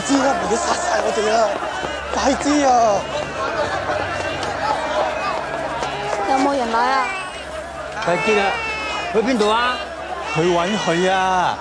知啦，唔好殺晒我哋啊！快啲啊！有冇人來啊？睇見啦，去邊度啊？去揾佢啊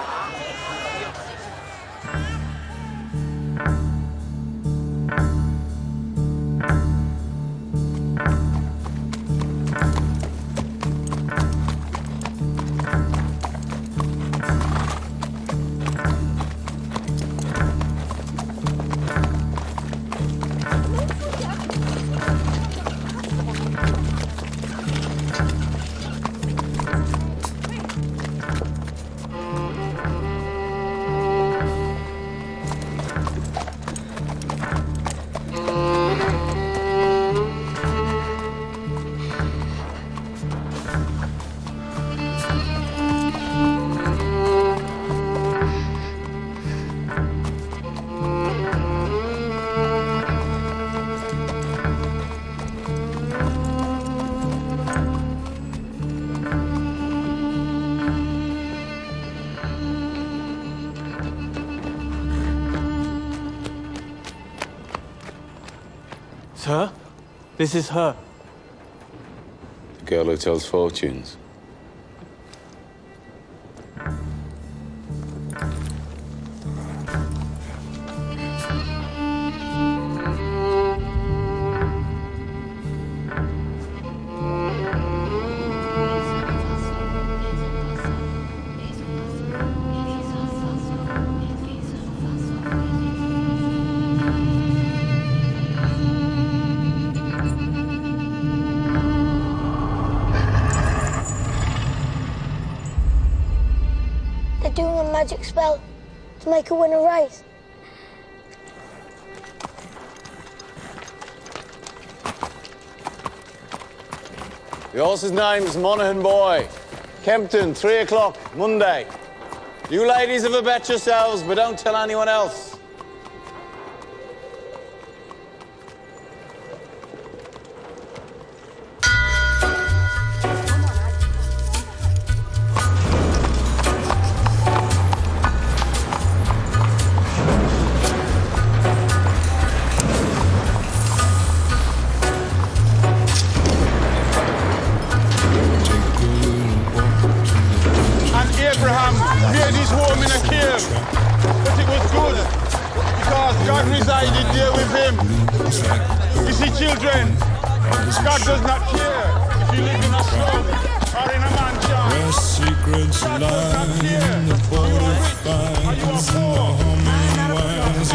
！Sir, this is her. The girl who tells fortunes. Doing a magic spell to make her win a race. The horse's name's Monaghan Boy. Kempton, 3 o'clock, Monday. You ladies have a bet yourselves, but don't tell anyone else. Abraham made his home in a cave, but it was good because God resided there with him. You see, children, God does not care if you live in a slum or in a mansion. Where secrets lie in the borderlines, Mohammed wise,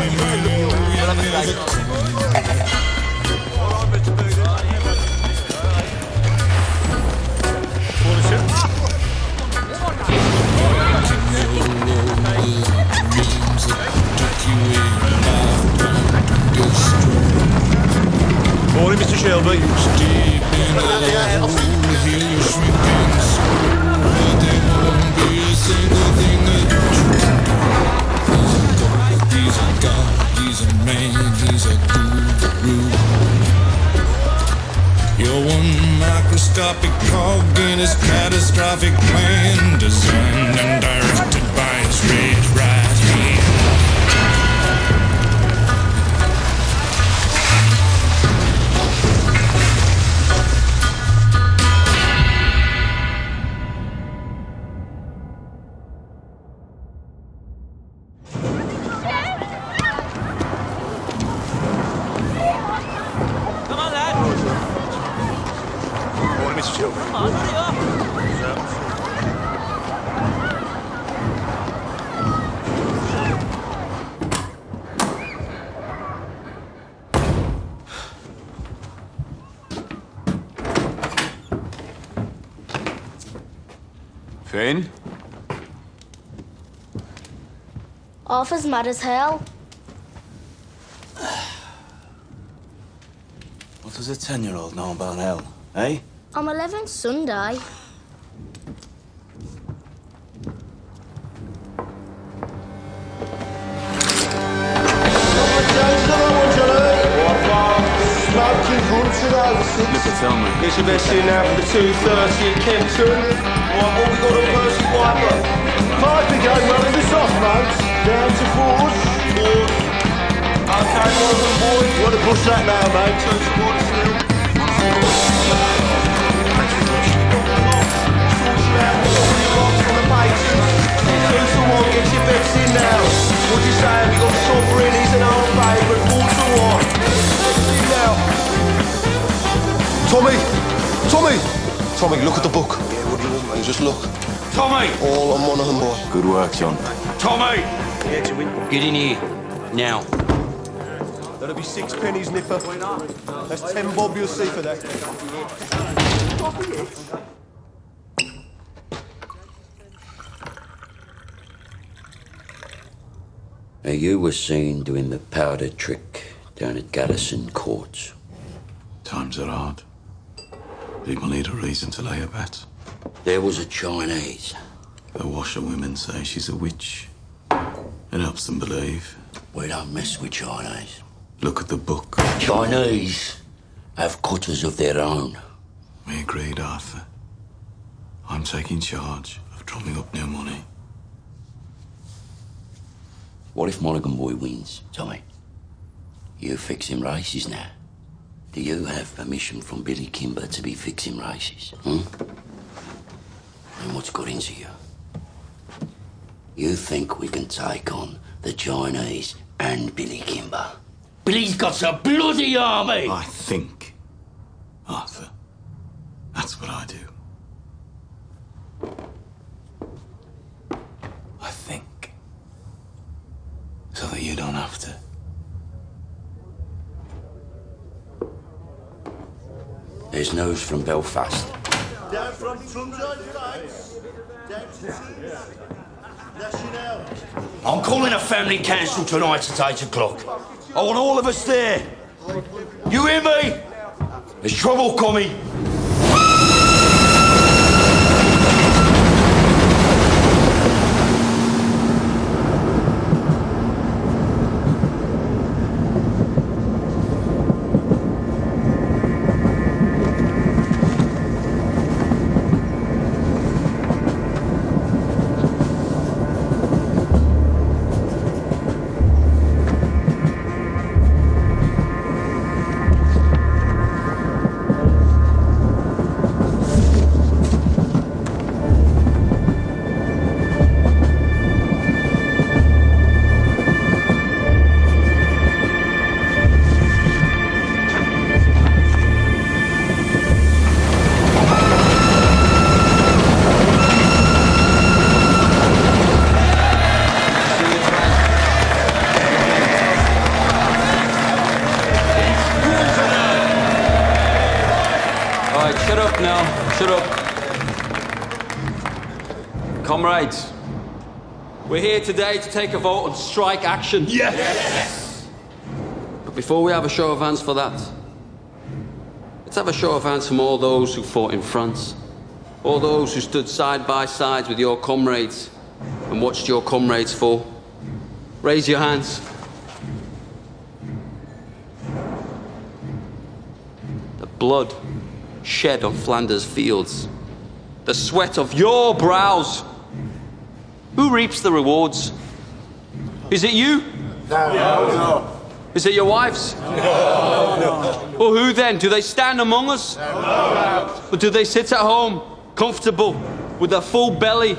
Morning, Mr. Shelby. deep in the hole, hear you shrinking soul, but there won't be a single thing that you do. He's a god, he's a man, he's a guru. You're one microscopic cog in his catastrophic plan, designed and directed by his red right hand. Finn? Arthur's mad as hell. What does a 10-year-old know about hell, eh? I'm 11 Sunday. It's your best in now for the 2:30 at Kempton. What we got on Percy Piper? Piper game running this off, mate. Down to forward. Okay, Morgan boy. You want to push that now, mate? Turn towards the hill. Two to one, get your bets in now. What'd you say? Have you got Sovereign? He's an old favourite. 4 to 1. In now. Tommy! Tommy! Tommy, look at the book. Yeah, what do you want, mate? Just look. Tommy! All on Monaghan, boy. Good work, John. Tommy! Get in here. Now. That'll be 6 pennies, Nipper. That's 10 bob you'll see for that. Now, you were seen doing the powder trick down at Garrison Courts. Times are hard. People need a reason to lay a bet. There was a Chinese. The washerwomen say she's a witch. It helps them believe. We don't mess with Chinese. Look at the book. Chinese have cutters of their own. We agreed, Arthur. I'm taking charge of drumming up new money. What if Monaghan Boy wins, Tommy? You fixing races now. Do you have permission from Billy Kimber to be fixing races? And what's got into you? You think we can take on the Chinese and Billy Kimber? Billy's got a bloody army! I think, Arthur. That's what I do. I think. So that you don't have to. There's news from Belfast. Down from Trumside Heights. Down to National. I'm calling a family council tonight at 8 o'clock. I want all of us there. You hear me? There's trouble coming. Comrades, we're here today to take a vote on strike action. Yes! But before we have a show of hands for that, let's have a show of hands from all those who fought in France, all those who stood side by side with your comrades and watched your comrades fall. Raise your hands. The blood shed on Flanders fields, the sweat of your brows. Who reaps the rewards? Is it you? No. Is it your wives? No. Well, who then? Do they stand among us? No. Or do they sit at home, comfortable, with a full belly,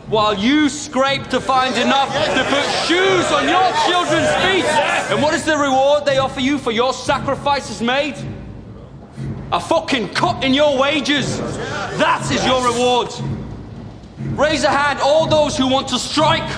while you scrape to find enough to put shoes on your children's feet? And what is the reward they offer you for your sacrifices made? A fucking cut in your wages. That is your reward. Raise a hand, all those who want to strike.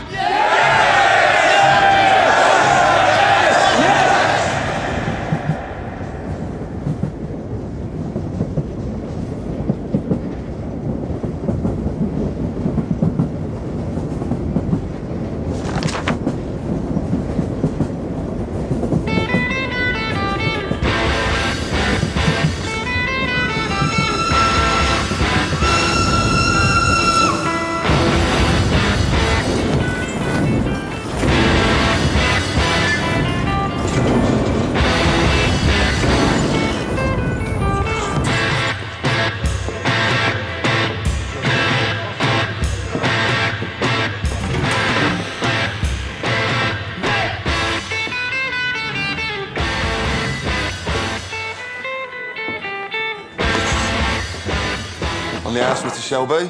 On the house, Mr. Shelby?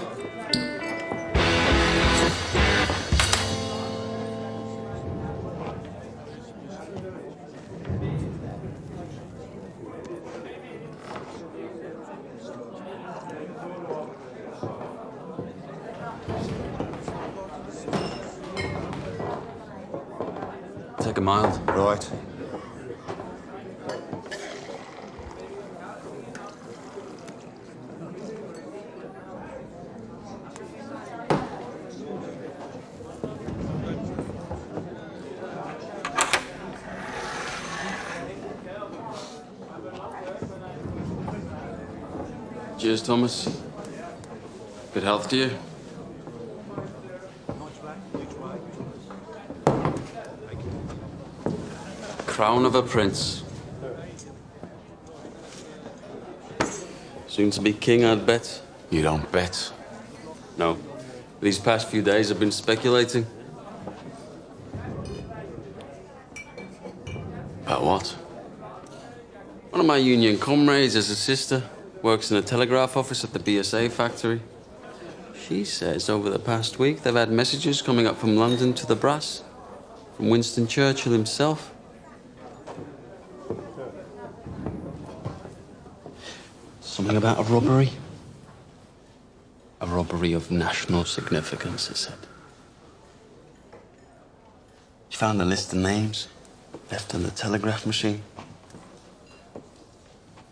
Take a mild. Right. Cheers, Thomas. Good health to you. Crown of a prince. Soon to be king, I'd bet. You don't bet. No. These past few days I've been speculating. About what? One of my union comrades has a sister, works in a telegraph office at the BSA factory. She says over the past week they've had messages coming up from London to the brass, from Winston Churchill himself. Something about a robbery. A robbery of national significance, it said. She found a list of names left on the telegraph machine.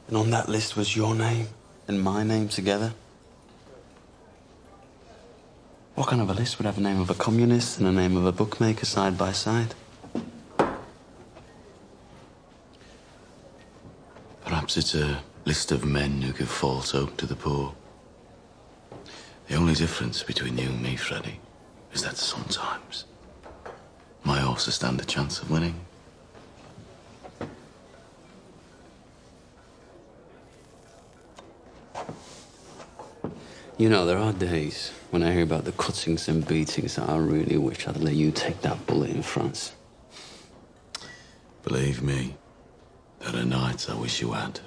And on that list was your name and my name together. What kind of a list would have a name of a communist and a name of a bookmaker side by side? Perhaps it's a list of men who give false hope to the poor. The only difference between you and me, Freddie, is that sometimes my horses stand a chance of winning. You know, there are days when I hear about the cuttings and beatings that I really wish I'd let you take that bullet in France. Believe me, there are nights I wish you had.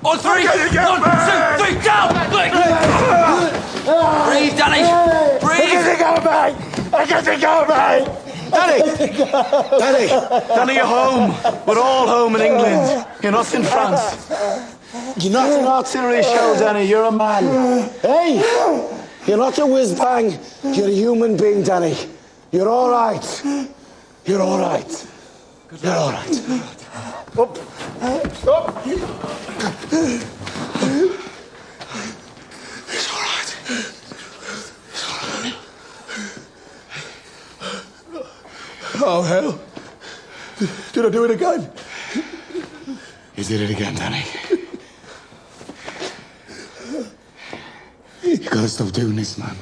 On three! 1, 2, 3, down! Breathe, Danny! Breathe! I get to go, mate! Danny, you're home. We're all home in England. You're not in France. You're not an artillery shell, Danny. You're a man. Hey! You're not a whiz-bang. You're a human being, Danny. You're all right. You're all right. You're all right. Up. Up. It's all right. It's all right. Oh, hell. Did I do it again? You did it again, Danny. You gotta stop doing this, man.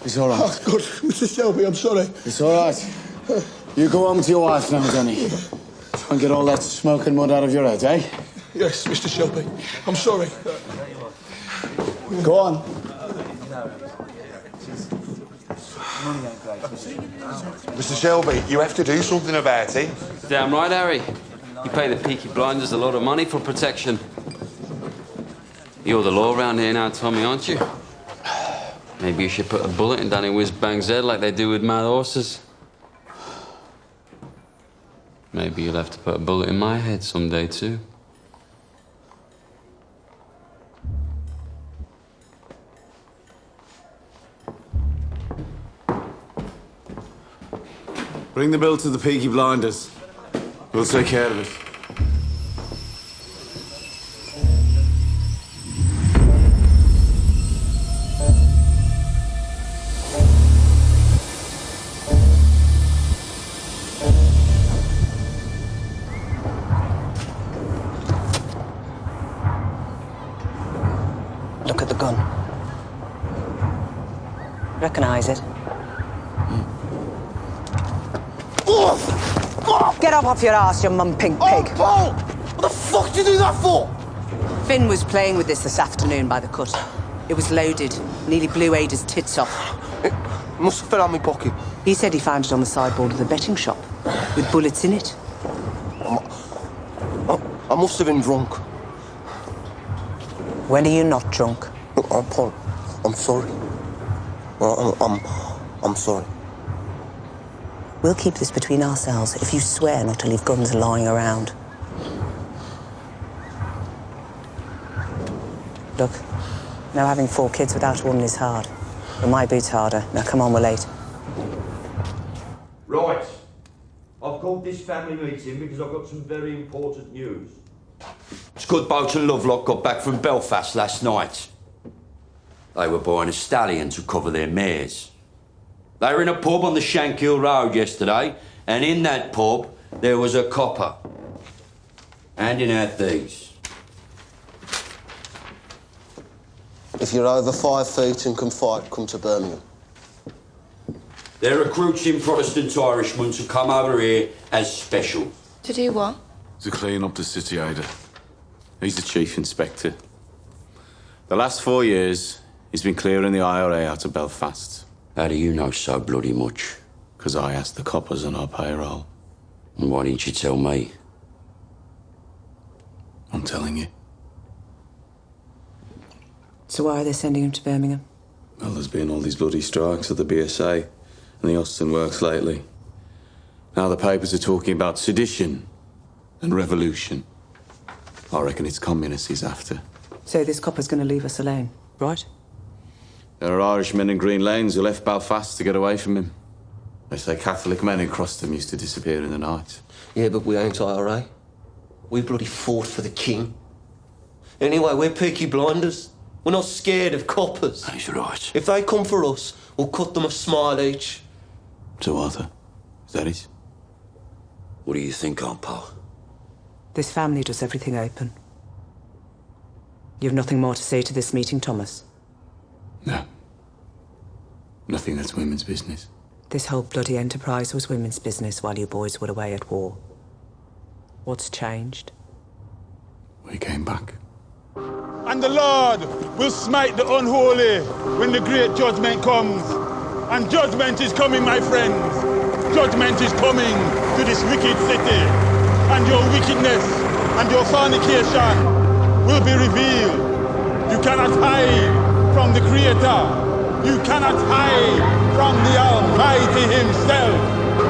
It's all right. Oh, God, Mr. Shelby, I'm sorry. It's all right. You go home to your wife now, Danny. Try and get all that smoke and mud out of your head, eh? Yes, Mr. Shelby. I'm sorry. Go on. Mr. Shelby, you have to do something about it. Damn right, Harry. You pay the Peaky Blinders a lot of money for protection. You're the law around here now, Tommy, aren't you? Maybe you should put a bullet in Danny Whiz-Bang's head like they do with mad horses. Maybe you'll have to put a bullet in my head someday, too. Bring the bill to the Peaky Blinders. We'll take care of it. Look at the gun. Recognize it? Get up off your ass, you mum-pink pig. Oh, Paul! What the fuck did you do that for? Finn was playing with this afternoon by the cut. It was loaded. Nearly blew Ada's tits off. It must have fell out my pocket. He said he found it on the sideboard of the betting shop, with bullets in it. I must have been drunk. When are you not drunk? Paul, I'm sorry. I'm sorry. We'll keep this between ourselves if you swear not to leave guns lying around. Look, now having 4 kids without a woman is hard. But my boot's harder. Now come on, we're late. Right. I've called this family meeting because I've got some very important news. Scudboat and Lovelock got back from Belfast last night. They were buying a stallion to cover their mares. They were in a pub on the Shankill Road yesterday, and in that pub there was a copper handing out these. If you're over 5 feet and can fight, come to Birmingham. They're recruiting Protestant Irishmen to come over here as special. To do what? To clean up the city, Ada. He's the chief inspector. The last 4 years, he's been clearing the IRA out of Belfast. How do you know so bloody much? Because I asked the coppers on our payroll. And why didn't you tell me? I'm telling you. So why are they sending him to Birmingham? Well, there's been all these bloody strikes at the BSA and the Austin Works lately. Now the papers are talking about sedition and revolution. I reckon it's communists he's after. So this copper's going to leave us alone, right? There are Irishmen in Green Lanes who left Belfast to get away from him. They say Catholic men who crossed them used to disappear in the night. Yeah, but we ain't IRA. We bloody fought for the king. Anyway, we're Peaky Blinders. We're not scared of coppers. That's right. If they come for us, we'll cut them a smile each. So, Arthur, is that it? What do you think, Aunt Pal? This family does everything open. You have nothing more to say to this meeting, Thomas? No. Nothing that's women's business. This whole bloody enterprise was women's business while you boys were away at war. What's changed? We came back. And the Lord will smite the unholy when the great judgment comes. And judgment is coming, my friends. Judgment is coming to this wicked city. And your wickedness and your fornication will be revealed. You cannot hide from the Creator. You cannot hide from the Almighty Himself.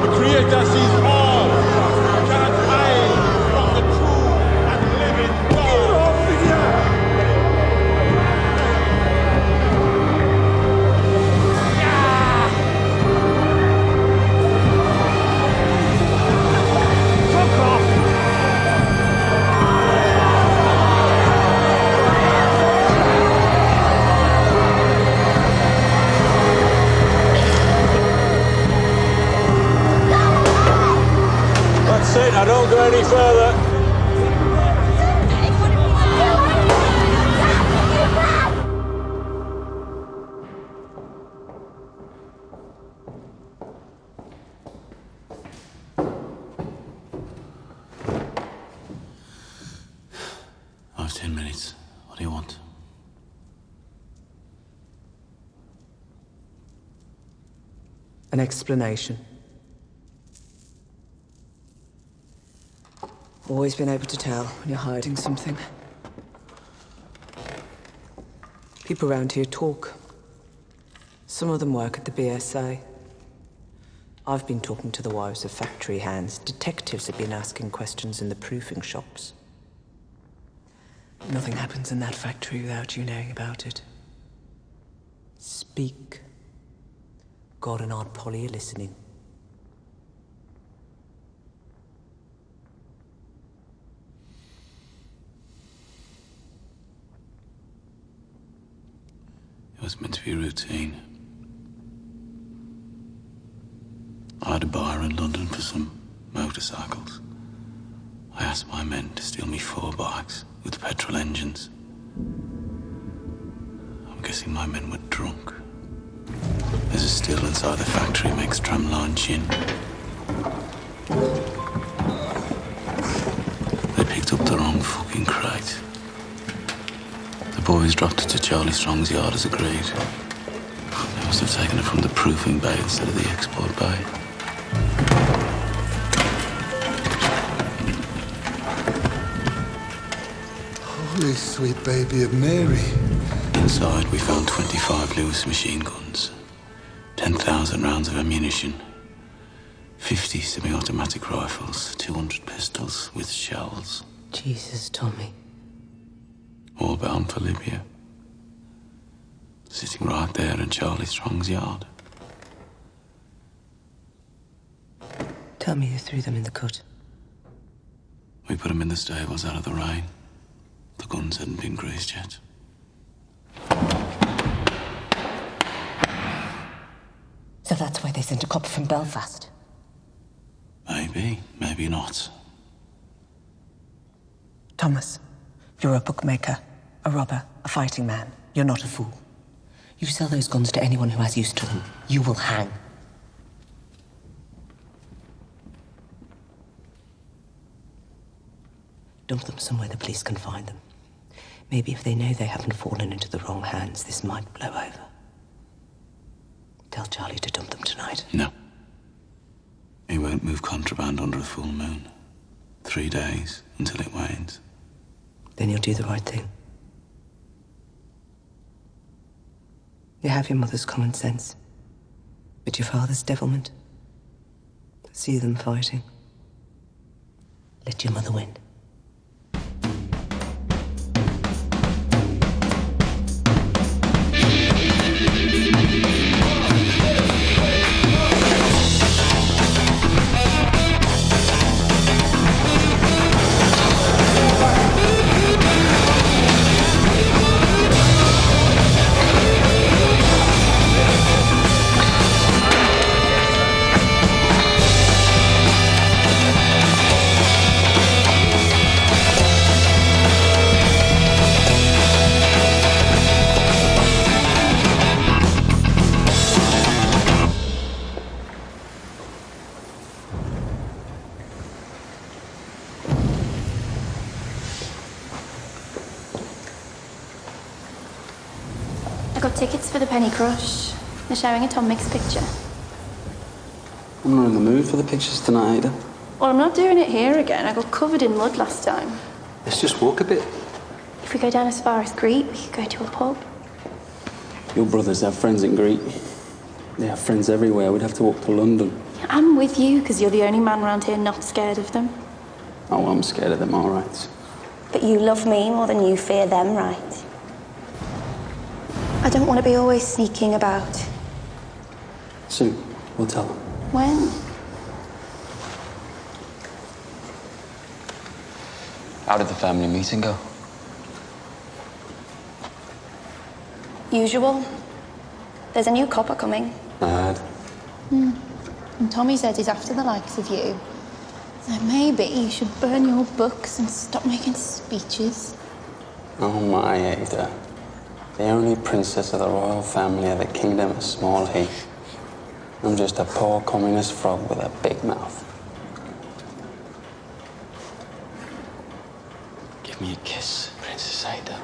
The Creator sees all. You cannot hide from the true and living God. That's it, I don't go any further. I have 10 minutes. What do you want? An explanation. Always been able to tell when you're hiding something. People around here talk. Some of them work at the BSA. I've been talking to the wives of factory hands. Detectives have been asking questions in the proofing shops. Nothing happens in that factory without you knowing about it. Speak. God and Aunt Polly are listening. It was meant to be routine. I had a buyer in London for some motorcycles. I asked my men to steal me 4 bikes with petrol engines. I'm guessing my men were drunk. There's a still inside the factory makes tramline gin. They picked up the wrong fucking crate. The boys dropped it to Charlie Strong's yard as agreed. They Must have taken it from the proofing bay instead of the export bay. Holy sweet baby of Mary. Inside, we found 25 Lewis machine guns, 10,000 rounds of ammunition, 50 semi-automatic rifles, 200 pistols with shells. Jesus, Tommy. All bound for Libya. Sitting right there in Charlie Strong's yard. Tell me you threw them in the cut. We put them in the stables out of the rain. The guns hadn't been greased yet. So that's why they sent a copper from Belfast. Maybe, maybe not. Thomas, you're a bookmaker, a robber, a fighting man. You're not a fool. You sell those guns to anyone who has use to them. You will hang. Dump them somewhere the police can find them. Maybe if they know they haven't fallen into the wrong hands, this might blow over. Tell Charlie to dump them tonight. No. He won't move contraband under a full moon. 3 days until it wanes. Then you'll do the right thing. You have your mother's common sense, but your father's devilment. See them fighting. Let your mother win. I got tickets for the Penny Crush. They're showing a Tom Mix picture. I'm not in the mood for the pictures tonight, Ada. Well, I'm not doing it here again. I got covered in mud last time. Let's just walk a bit. If we go down as far as Greet, we could go to a pub. Your brothers have friends in Greek. They have friends everywhere. We'd have to walk to London. I'm with you, because you're the only man around here not scared of them. Oh, I'm scared of them, all right. But you love me more than you fear them, right? I don't want to be always sneaking about. Soon, we'll tell them. When? How did the family meeting go? Usual. There's a new copper coming. I heard. And Tommy says he's after the likes of you. So maybe you should burn your books and stop making speeches. Oh my, Ada. The only princess of the royal family of the kingdom of Small Heath. I'm just a poor communist frog with a big mouth. Give me a kiss, Princess Ada.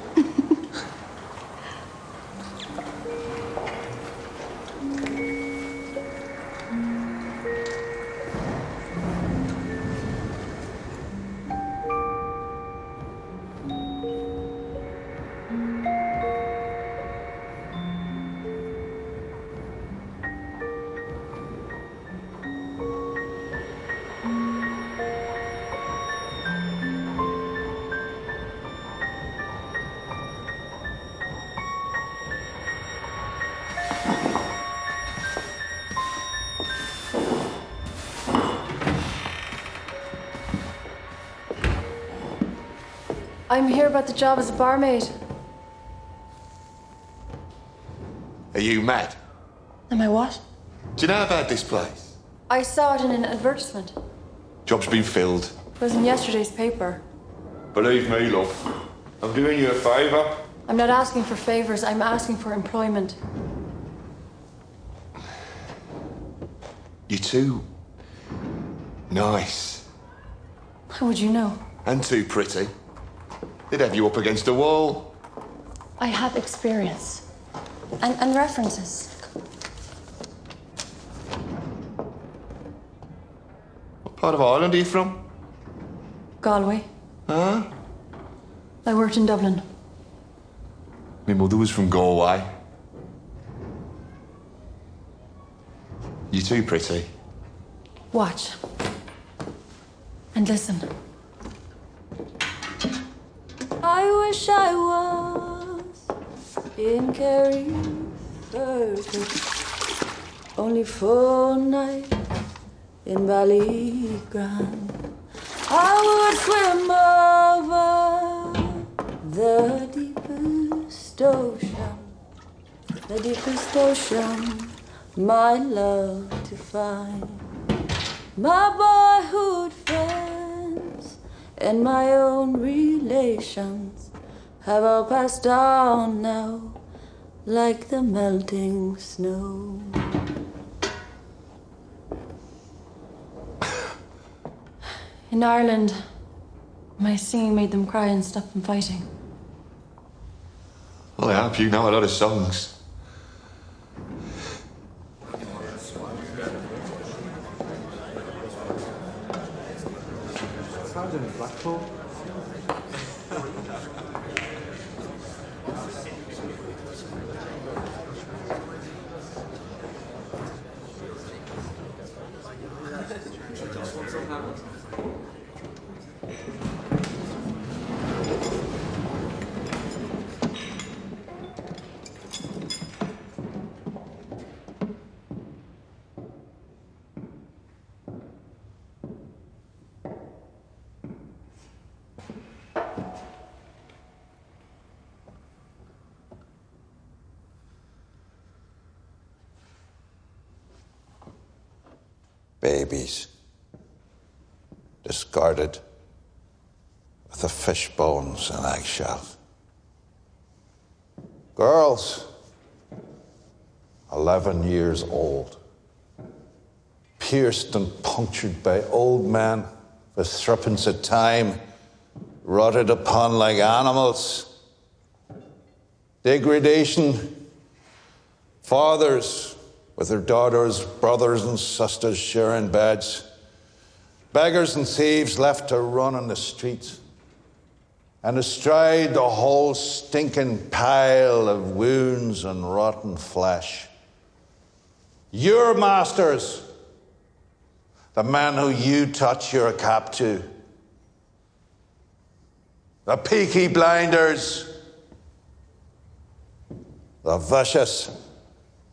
I'm here about the job as a barmaid. Are you mad? Am I what? Do you know about this place? I saw it in an advertisement. Job's been filled. It was in yesterday's paper. Believe me, love. I'm doing you a favour. I'm not asking for favors, I'm asking for employment. You're too nice. How would you know? And too pretty. They'd have you up against a wall. I have experience. And references. Part of Ireland are you from? Galway. Huh? I worked in Dublin. My mother was from Galway. You too pretty. Watch. And listen. I wish I was in Kerry, only for a night in Ballygrand. I would swim over the deepest ocean, my love to find. My boyhood friends and my own relations have all passed on now, like the melting snow. In Ireland, my singing made them cry and stop them fighting. Well, I hope you know a lot of songs. Blackpool. Babies, discarded with the fish bones and eggshells. Girls, 11 years old, pierced and punctured by old men with threepence of time, rotted upon like animals. Degradation, fathers with their daughters, brothers and sisters sharing beds. Beggars and thieves left to run on the streets. And astride the whole stinking pile of wounds and rotten flesh. Your masters, the men who you touch your cap to. The Peaky Blinders. The vicious,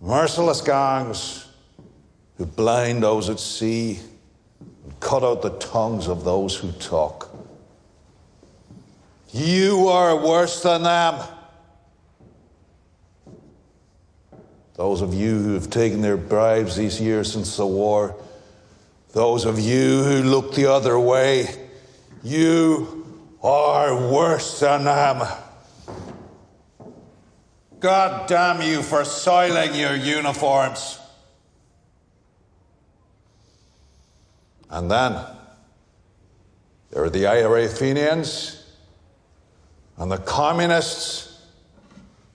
merciless gangs who blind those at sea and cut out the tongues of those who talk. You are worse than them. Those of you who have taken their bribes these years since the war, those of you who look the other way, you are worse than them. God damn you for soiling your uniforms. And then there are the IRA Fenians and the communists,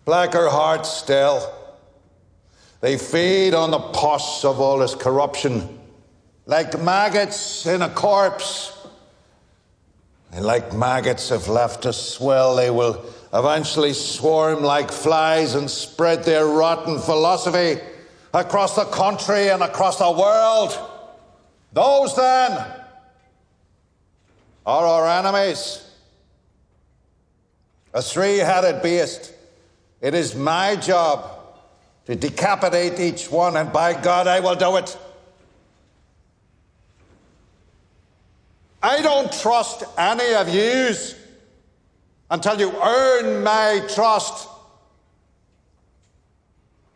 blacker hearts still. They feed on the pus of all this corruption like maggots in a corpse. And like maggots, if left to swell, they will eventually swarm like flies and spread their rotten philosophy across the country and across the world. Those, then, are our enemies. A three-headed beast. It is my job to decapitate each one, and by God, I will do it. I don't trust any of yous until you earn my trust.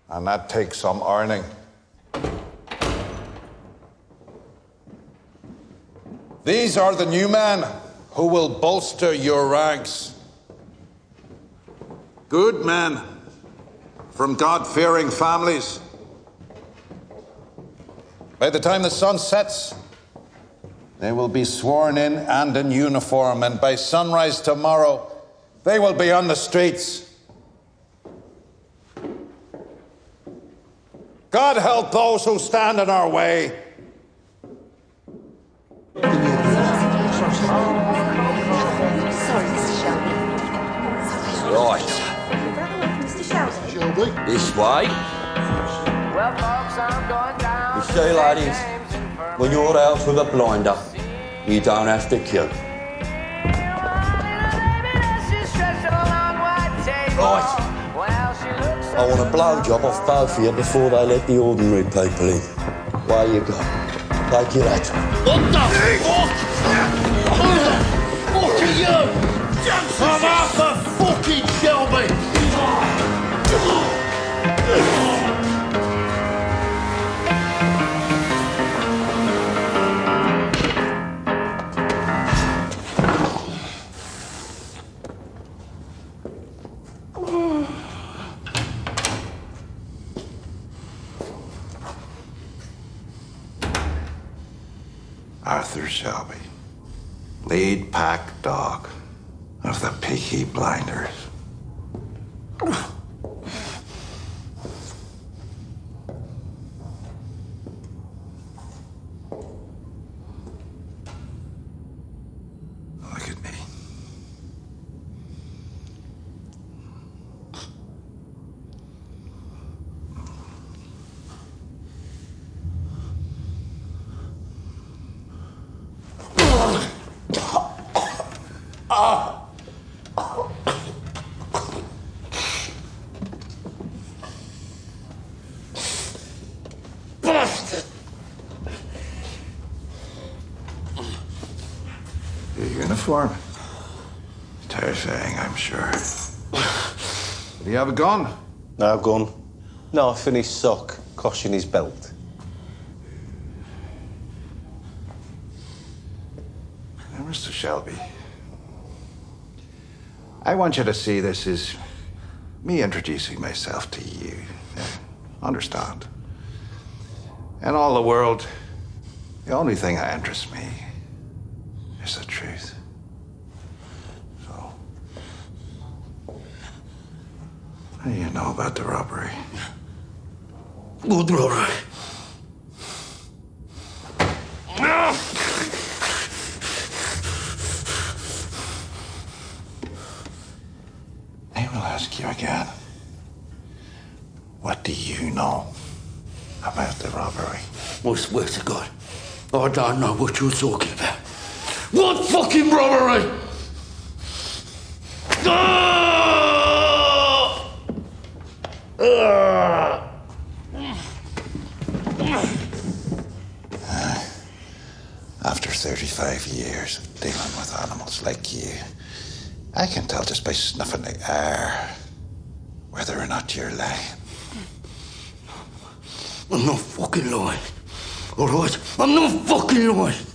And that takes some earning. These are the new men who will bolster your ranks. Good men from God-fearing families. By the time the sun sets, they will be sworn in and in uniform, and by sunrise tomorrow, they will be on the streets. God help those who stand in our way. Right. Mr. Shelby. This way. You see, ladies, when you're out with a blinder, you don't have to queue. Right. I want a blowjob off both of you before they let the ordinary people in. Where you go? Take your hat. What the fuck? Who the fuck are you? I'm Arthur fucking Shelby. Arthur Shelby, lead pack dog of the Peaky Blinders. Look at me. Bastard! Your uniform? Terrifying, I'm sure. Do you have a gun? No gun. Knife in his sock, cosh in his belt. Now, Mr. Shelby, I want you to see this as me introducing myself to you. Understand? In all the world, the only thing that interests me is the truth. So, what do you know about the robbery? Good robbery. I will ask you again. What do you know about the robbery? I swear to God, I don't know what you're talking about. What fucking robbery? After 35 years of dealing with animals like you, I can tell just by snuffing the air whether or not you're lying. I'm not fucking lying. All right? I'm not fucking lying.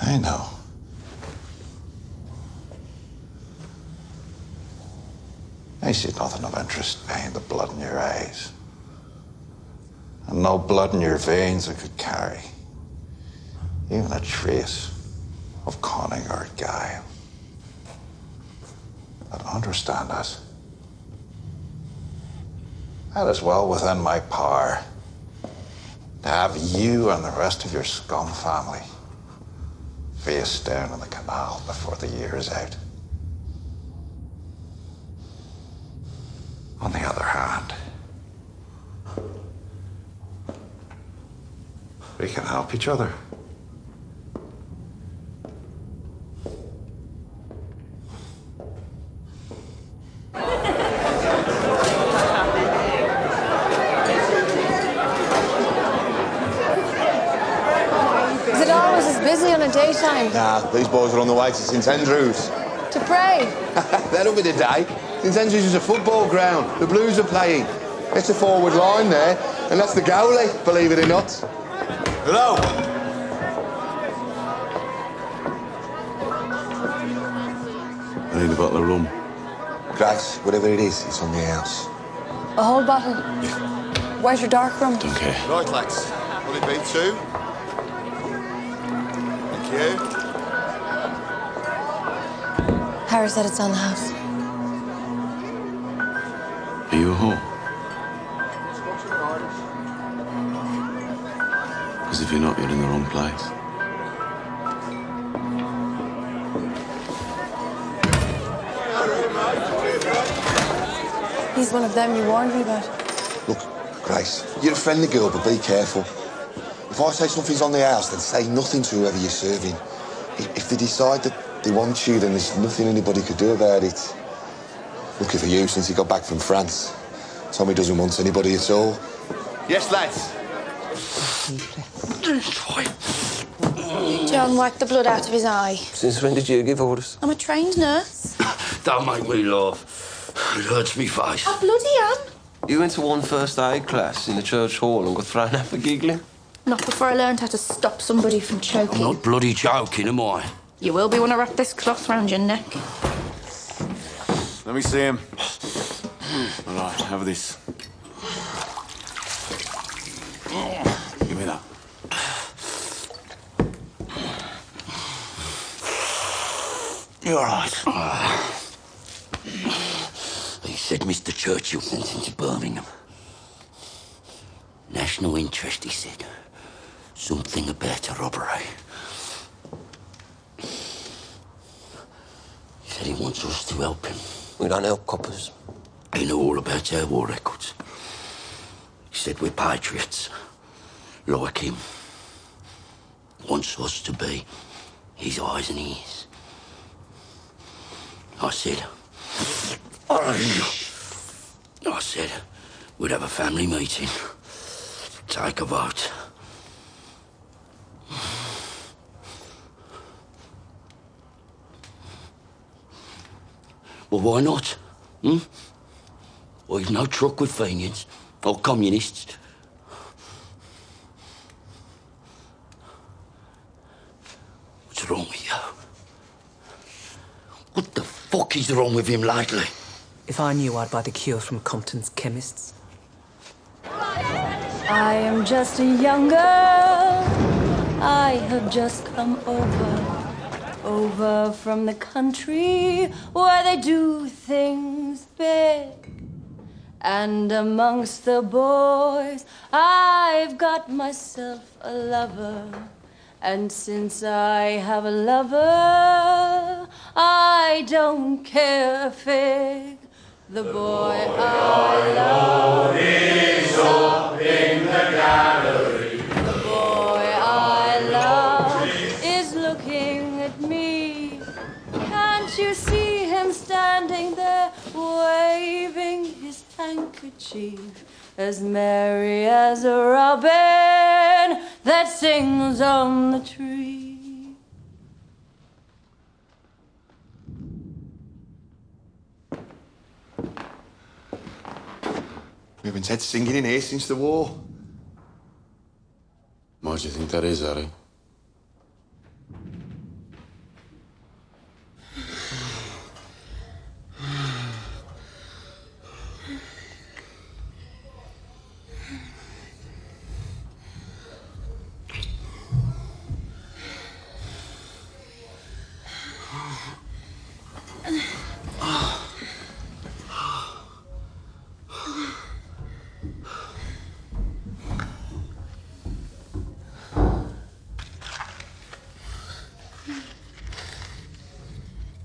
I know. I see nothing of interest behind the blood in your eyes. And no blood in your veins that could carry even a trace of cunning or guile. But understand this. That is well within my power to have you and the rest of your scum family face down in the canal before the year is out. On the other hand, we can help each other. Is it always as busy on a daytime? Nah, these boys are on the way to St Andrews. To pray? That'll be the day. St Andrews is a football ground. The Blues are playing. It's a forward line there, and that's the goalie, believe it or not. Hello. I need a bottle of rum. Grace, whatever it is, it's on the house. A whole bottle? White or dark rum? Don't care. Right, lads. Will it be 2? Thank you. Harry said it's on the house. Are you a whore? Fear not, you're in the wrong place. He's one of them you warned me about. Look, Grace, you're a friendly girl, but be careful. If I say something's on the house, then say nothing to whoever you're serving. If they decide that they want you, then there's nothing anybody could do about it. Lucky for you, since he got back from France. Tommy doesn't want anybody at all. Yes, lads. John wiped the blood out of his eye. Since when did you give orders? I'm a trained nurse. Don't make me laugh. It hurts me face. I bloody am. You went to one first aid class in the church hall and got thrown out for giggling? Not before I learned how to stop somebody from choking. I'm not bloody joking, am I? You will be when I wrap this cloth round your neck. Let me see him. All right, have this. Give me that. You're all right. He said Mr. Churchill sent him to Birmingham. National interest, he said. Something about a robbery. He said he wants us to help him. We don't help coppers. He knew all about our war records. He said we're patriots, like him. Wants us to be his eyes and ears. I said we'd have a family meeting, take a vote. Well, why not? Well, you've no truck with Fenians or communists. What's wrong with you? What the fuck is wrong with him lately? If I knew, I'd buy the cure from Compton's chemists. I am just a young girl. I have just come over from the country where they do things big. And amongst the boys, I've got myself a lover. And since I have a lover, I don't care a fig. The boy I love is up in the gallery. The boy I love is looking at me. Can't you see him standing there, waving his handkerchief, as merry as a robin that sings on the tree? We haven't had singing in here since the war. Why do you think that is, Harry?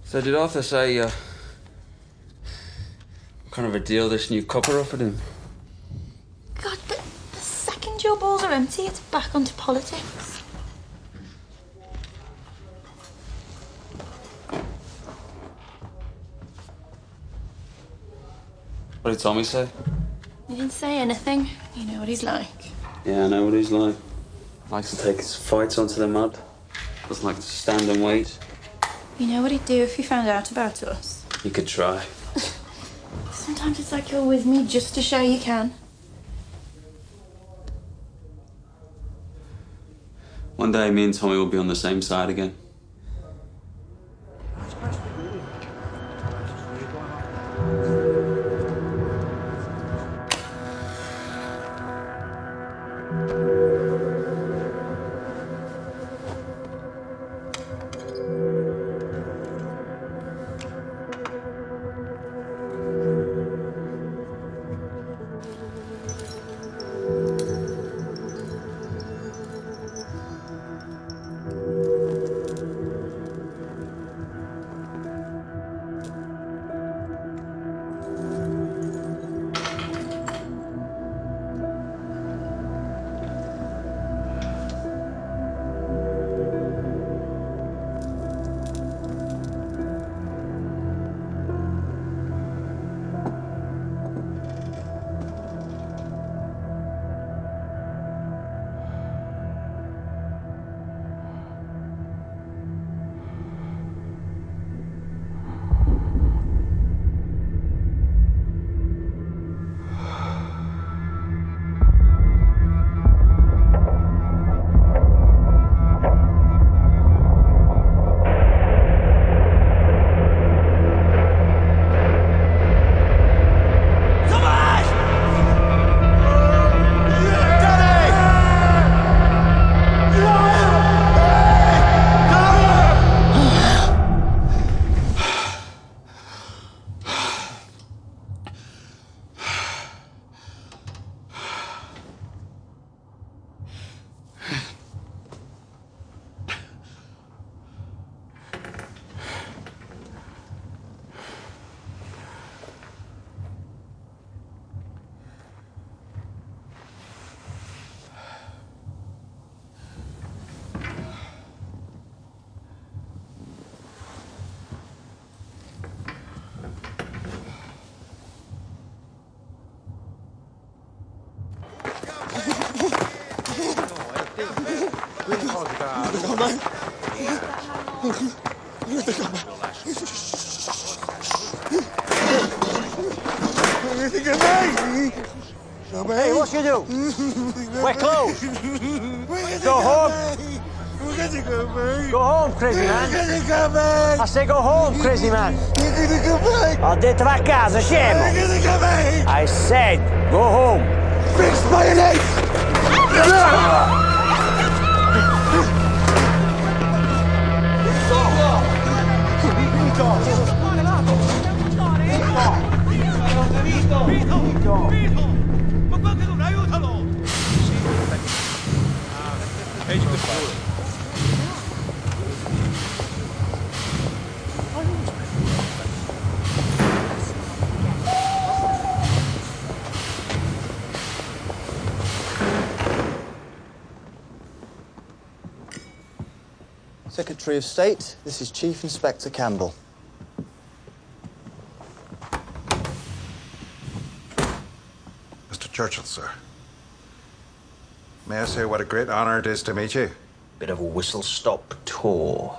So did Arthur say, what kind of a deal this new copper offered him? God, but the second your balls are empty, it's back onto politics. What did Tommy say? He didn't say anything. You know what he's like. Yeah, I know what he's like. Likes to take his fights onto the mud. Doesn't like to stand and wait. You know what he'd do if he found out about us? You could try. Sometimes it's like you're with me just to show you can. One day, me and Tommy will be on the same side again. Hey, what you do? We're closed. Go home. Go home, crazy man. I say go home, crazy man. Ho detto va a casa, scemo. I said go home. Fix mayonnaise! Secretary of State, this is Chief Inspector Campbell. Mr. Churchill, sir. May I say what a great honor it is to meet you? Bit of a whistle-stop tour.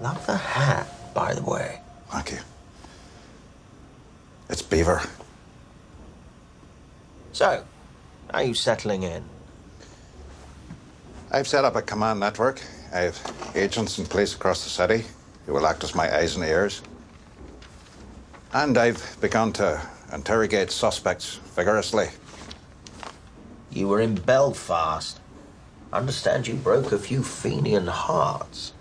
Love the hat, by the way. Thank you. It's Beaver. So, are you settling in? I've set up a command network. I have agents in place across the city who will act as my eyes and ears. And I've begun to interrogate suspects vigorously. You were in Belfast. I understand you broke a few Fenian hearts.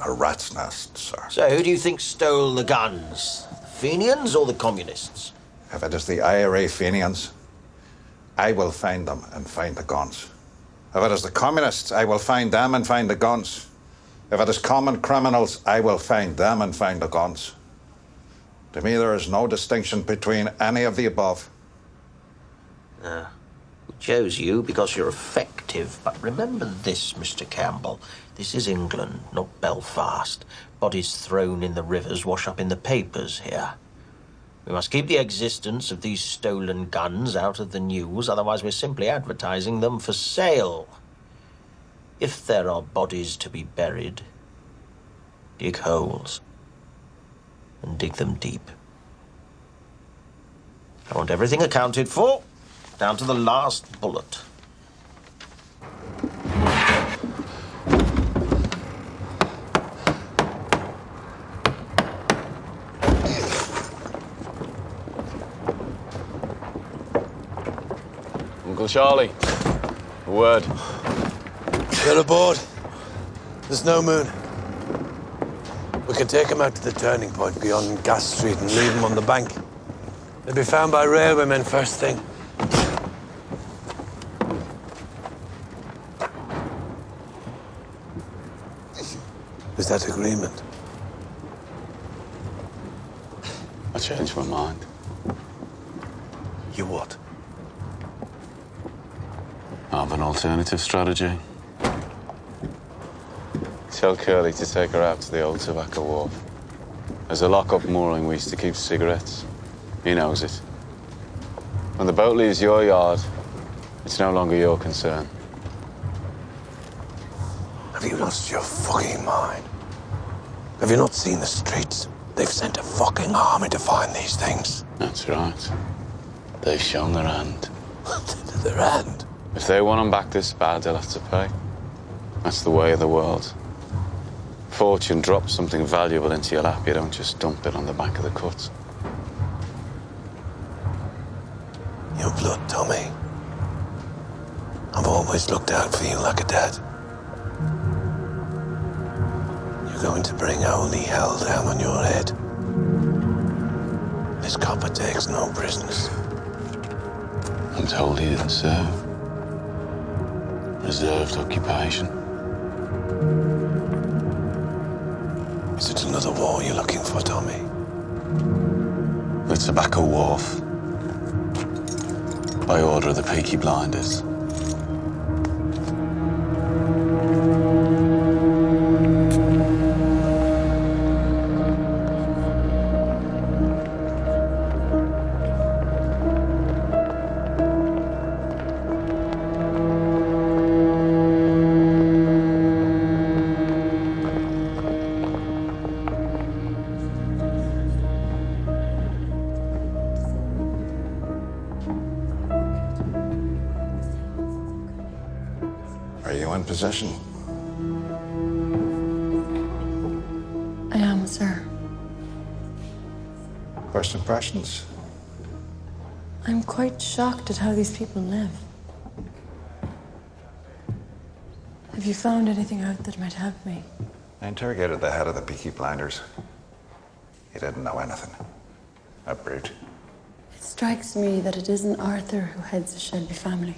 A rat's nest, sir. So who do you think stole the guns? The Fenians or the communists? If it is the IRA Fenians, I will find them and find the guns. If it is the communists, I will find them and find the guns. If it is common criminals, I will find them and find the guns. To me, there is no distinction between any of the above. We chose you because you're effective, but remember this, Mr. Campbell. This is England, not Belfast. Bodies thrown in the rivers wash up in the papers here. We must keep the existence of these stolen guns out of the news, otherwise we're simply advertising them for sale. If there are bodies to be buried, dig holes and dig them deep. I want everything accounted for, down to the last bullet. Uncle Charlie, a word. Get aboard. There's no moon. We can take them out to the turning point beyond Gas Street and leave them on the bank. They'll be found by railwaymen first thing. Is that agreement? I changed my mind. You what? I have an alternative strategy. Tell Curly to take her out to the old tobacco wharf. There's a lock-up mooring we used to keep cigarettes. He knows it. When the boat leaves your yard, it's no longer your concern. Have you lost your fucking mind? Have you not seen the streets? They've sent a fucking army to find these things. That's right. They've shown their hand. Their hand? If they want them back this bad, they'll have to pay. That's the way of the world. Fortune drops something valuable into your lap, you don't just dump it on the back of the cut. Your blood, Tommy. I've always looked out for you like a dad. You're going to bring holy hell down on your head. This copper takes no prisoners. I'm told he didn't serve. Reserved occupation. Is it another war you're looking for, Tommy? The Tobacco Wharf. By order of the Peaky Blinders. possession? I am, sir. First impressions? I'm quite shocked at how these people live. Have you found anything out that might help me? I interrogated the head of the Peaky Blinders. He didn't know anything. A brute. It strikes me that it isn't Arthur who heads the Shelby family.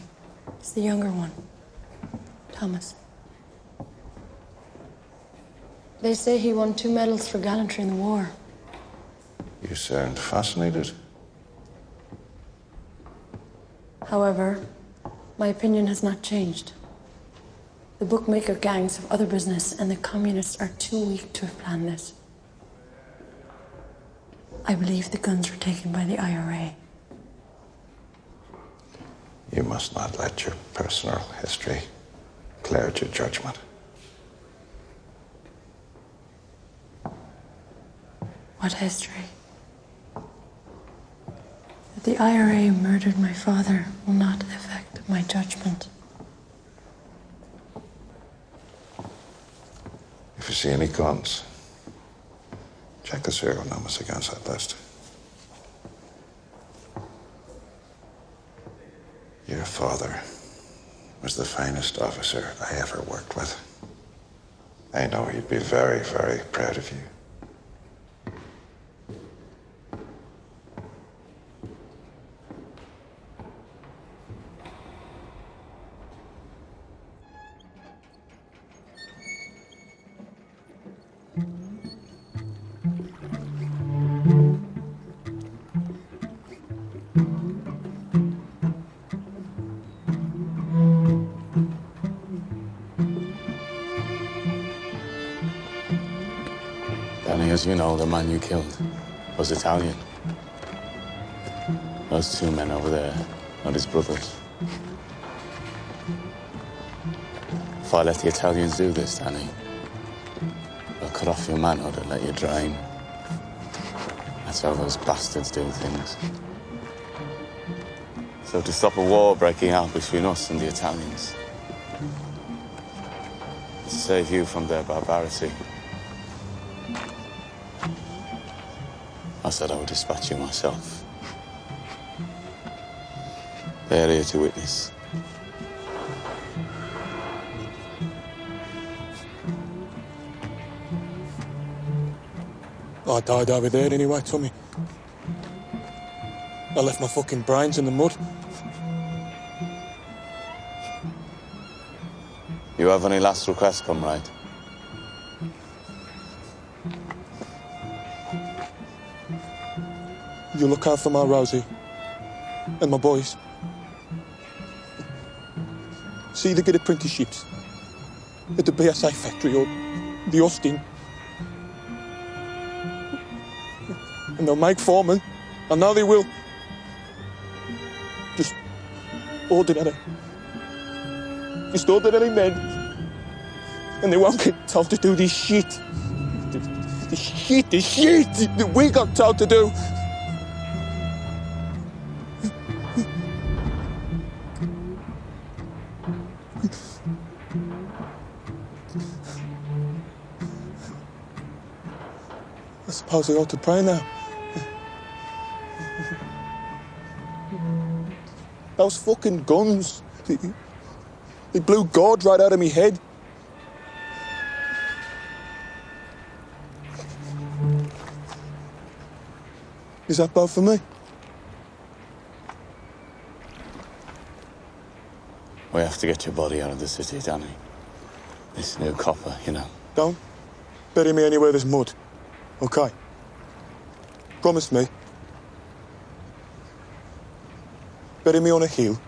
It's the younger one, Thomas. They say he won 2 medals for gallantry in the war. You sound fascinated. However, my opinion has not changed. The bookmaker gangs have other business, and the communists are too weak to have planned this. I believe the guns were taken by the IRA. You must not let your personal history cloud your judgment. What history? That the IRA murdered my father will not affect my judgment. If you see any guns, check the serial numbers against that list. Your father was the finest officer I ever worked with. I know he'd be very, very proud of you. Danny, as you know, the man you killed was Italian. Those 2 men over there are his brothers. If I let the Italians do this, Danny, they'll cut off your manhood and let you drain. That's how those bastards do things. So to stop a war breaking out between us and the Italians, to save you from their barbarity, I said I would dispatch you myself. They're here to witness. I died over there anyway, Tommy. I left my fucking brains in the mud. You have any last requests, comrade? You look out for my Rosie and my boys. See they get apprenticeships at the BSA factory or the Austin. And they'll make foremen. I know they will. Just ordinary. Just ordinary men. And they won't get told to do this shit. The shit that we got told to do. I suppose I ought to pray now. Those fucking guns, they blew God right out of me head. Is that bad for me? We have to get your body out of the city, Danny. This new copper, you know. Don't bury me anywhere there's mud, okay? Promise me. Bury me on a hill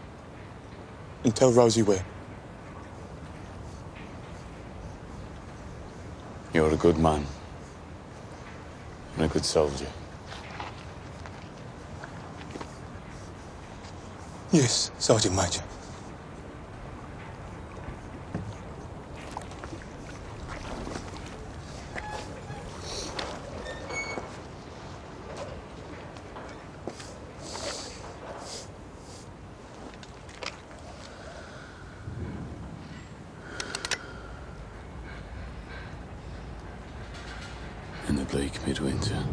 and tell Rosie where. You're a good man. And a good soldier. Yes, Sergeant Major. bleak midwinter.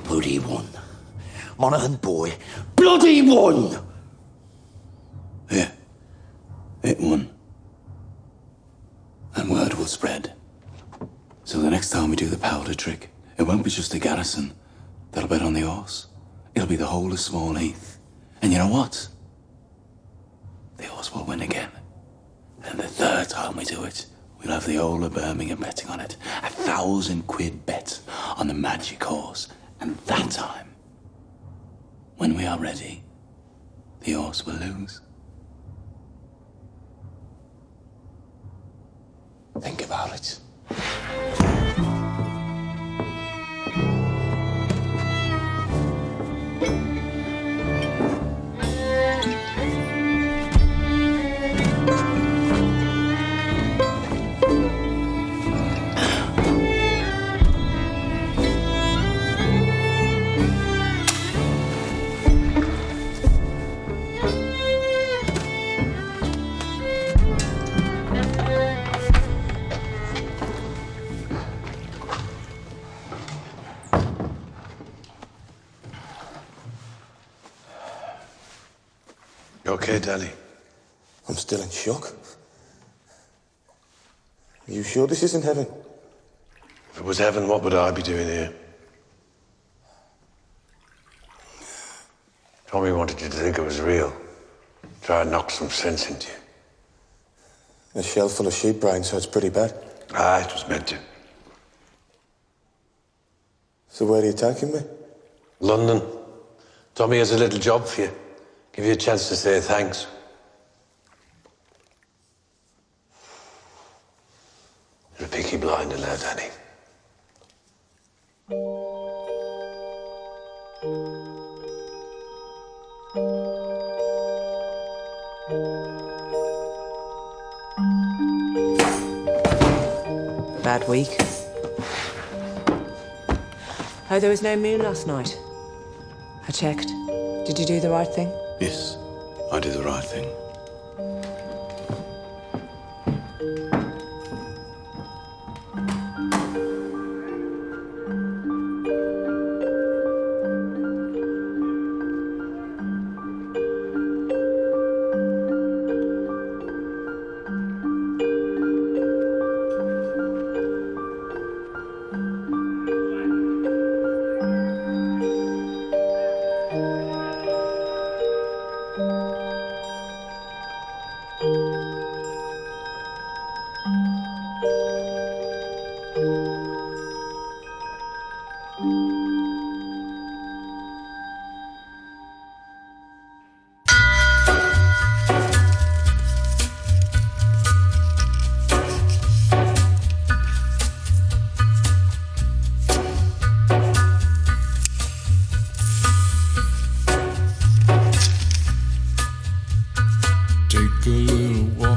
Bloody won. Monaghan boy, bloody won! Yeah, it won. And word will spread. So the next time we do the powder trick, it won't be just the garrison that'll bet on the horse. It'll be the whole of Small Heath. And you know what? The horse will win again. And the third time we do it, we'll have the whole of Birmingham betting on it. 1,000 quid bet on the magic horse. And that time, when we are ready, the horse will lose. Think about it. You okay, Danny? I'm still in shock. Are you sure this isn't heaven? If it was heaven, what would I be doing here? Tommy wanted you to think it was real. Try and knock some sense into you. A shell full of sheep brains, so it's pretty bad. Ah, it was meant to. So where are you taking me? London. Tommy has a little job for you. Give you a chance to say thanks. You're a Peaky Blinder now, Danny. Bad week. Oh, there was no moon last night. I checked. Did you do the right thing? Yes, I did the right thing. Take a little walk